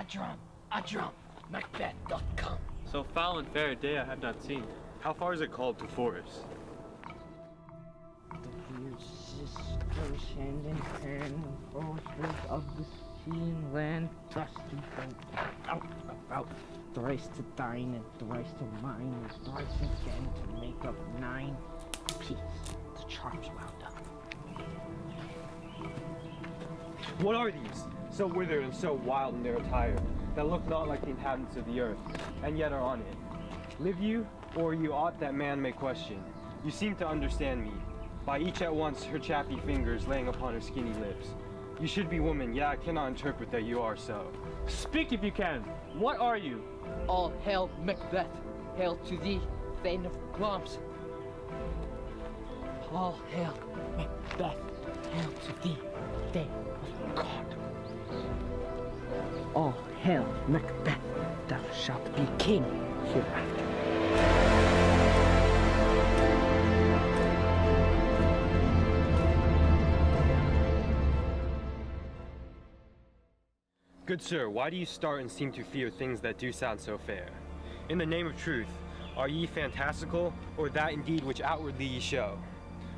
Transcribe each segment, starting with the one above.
drum, Macbeth.com. So foul and fair a day I have not seen. How far is it called to Forest? The weird sisters, hand in hand, foresters of the sea and land, thus to go out. Thrice to dine and thrice to mine, and thrice again to make up 9. Peace, the charms wound up. What are these? So withered and so wild in their attire, that look not like the inhabitants of the earth, and yet are on it. Live you, or are you aught that man may question? You seem to understand me, by each at once her chappy fingers laying upon her skinny lips. You should be woman, yet I cannot interpret that you are so. Speak if you can. What are you? All hail Macbeth, hail to thee, Thane of Glamis. All hail Macbeth, hail to thee, Thane of God. All hail Macbeth, thou shalt be king hereafter. Good sir, why do you start and seem to fear things that do sound so fair? In the name of truth, are ye fantastical, or that indeed which outwardly ye show?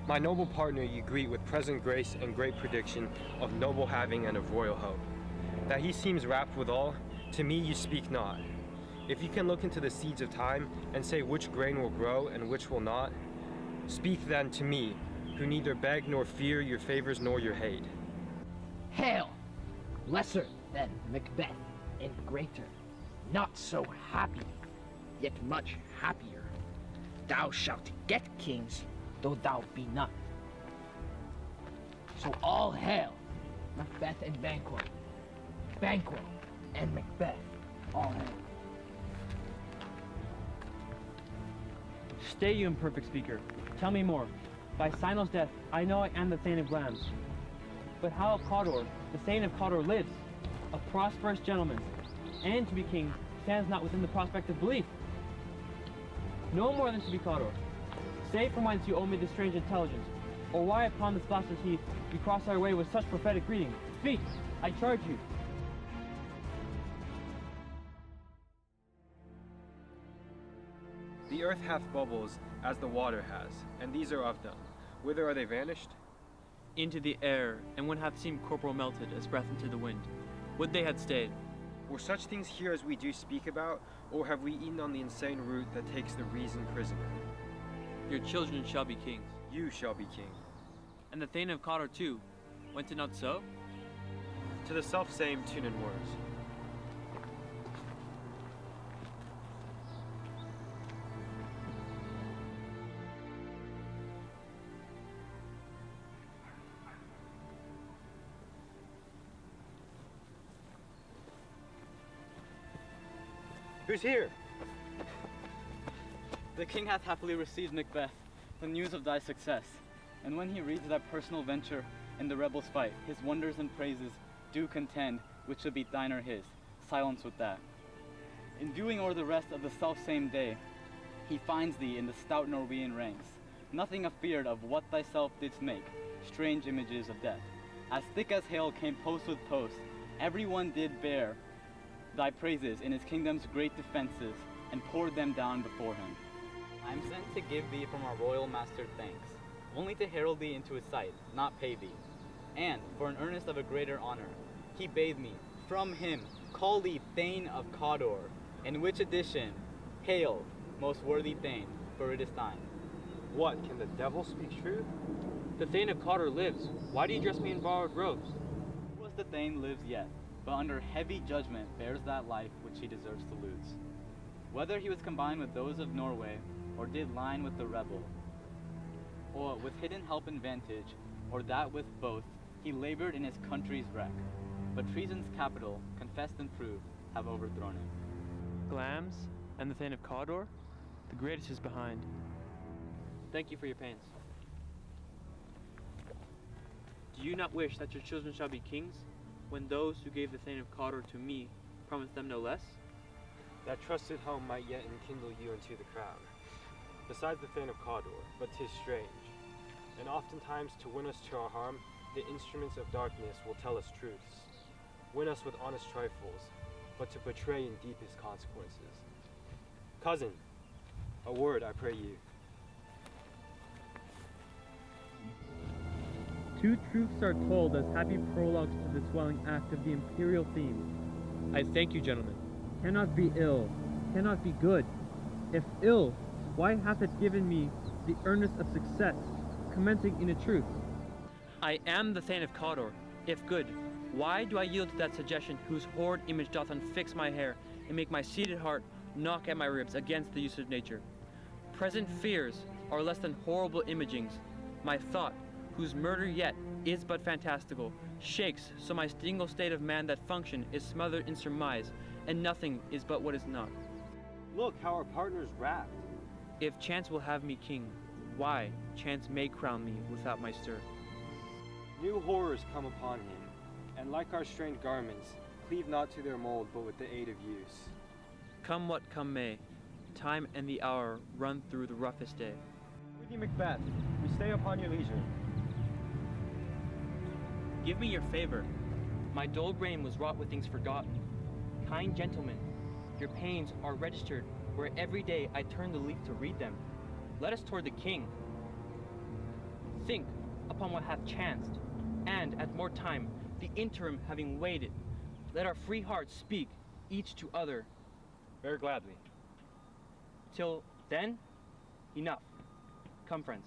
My noble partner ye greet with present grace and great prediction of noble having and of royal hope. That he seems rapt withal, to me you speak not. If you can look into the seeds of time and say which grain will grow and which will not, speak then to me, who neither beg nor fear your favors nor your hate. Hail, lesser than Macbeth, and greater, not so happy, yet much happier. Thou shalt get kings, though thou be none. So all hail Macbeth and Banquo, Banquo and Macbeth, all hail. Stay, you imperfect speaker. Tell me more. By Sinel's death, I know I am the Thane of Glamis. But how of Cawdor? The Thane of Cawdor lives, a prosperous gentleman, and to be king stands not within the prospect of belief. No more than to be Cawdor. Say from whence you owe me this strange intelligence, or why upon this blasphemous heath you cross our way with such prophetic greeting. Speak, I charge you. The earth hath bubbles, as the water has, and these are of them. Whither are they vanished? Into the air, and one hath seemed corporal melted as breath into the wind. Would they had stayed. Were such things here as we do speak about, or have we eaten on the insane root that takes the reason prisoner? Your children shall be kings. You shall be king. And the Thane of Cawdor too. Went it not so? To the self-same tune and words. Who's here? The king hath happily received, Macbeth, the news of thy success. And when he reads thy personal venture in the rebels' fight, his wonders and praises do contend, which should be thine or his. Silence with that. In viewing o'er the rest of the self-same day, he finds thee in the stout Norwegian ranks, nothing afeard of what thyself didst make, strange images of death. As thick as hail came post with post, every one did bear thy praises in his kingdom's great defenses, and poured them down before him. I am sent to give thee from our royal master thanks, only to herald thee into his sight, not pay thee. And, for an earnest of a greater honor, he bade me, from him, call thee Thane of Cawdor, in which addition, hail, most worthy Thane, for it is thine. What, can the devil speak truth? The Thane of Cawdor lives. Why do you dress me in borrowed robes? Who was the Thane lives yet, but under heavy judgment bears that life which he deserves to lose. Whether he was combined with those of Norway, or did line with the rebel, or with hidden help and vantage, or that with both, he labored in his country's wreck. But treason's capital, confessed and proved, have overthrown him. Glamis and the Thane of Cawdor? The greatest is behind. Thank you for your pains. Do you not wish that your children shall be kings, when those who gave the Thane of Cawdor to me promised them no less? That trusted home might yet enkindle you into the crown. Besides the Thane of Cawdor, but 'tis strange, and oftentimes to win us to our harm, the instruments of darkness will tell us truths. Win us with honest trifles, but to betray in deepest consequences. Cousin, a word, I pray you. Two truths are told as happy prologues to the swelling act of the imperial theme. I thank you, gentlemen. Cannot be ill, cannot be good. If ill, why hath it given me the earnest of success, commencing in a truth? I am the Thane of Cawdor, if good. Why do I yield to that suggestion whose horrid image doth unfix my hair, and make my seated heart knock at my ribs against the use of nature? Present fears are less than horrible imagings. My thought, whose murder yet is but fantastical, shakes so my single state of man that function is smothered in surmise, and nothing is but what is not. Look how our partner's wrapped. If chance will have me king, why, chance may crown me without my stir. New horrors come upon him, and like our strained garments, cleave not to their mold but with the aid of use. Come what come may, time and the hour run through the roughest day. With you, Macbeth, we stay upon your leisure. Give me your favor. My dull brain was wrought with things forgotten. Kind gentlemen, your pains are registered where every day I turn the leaf to read them. Let us toward the king. Think upon what hath chanced, and at more time, the interim having waited, let our free hearts speak each to other. Very gladly. Till then, enough. Come, friends.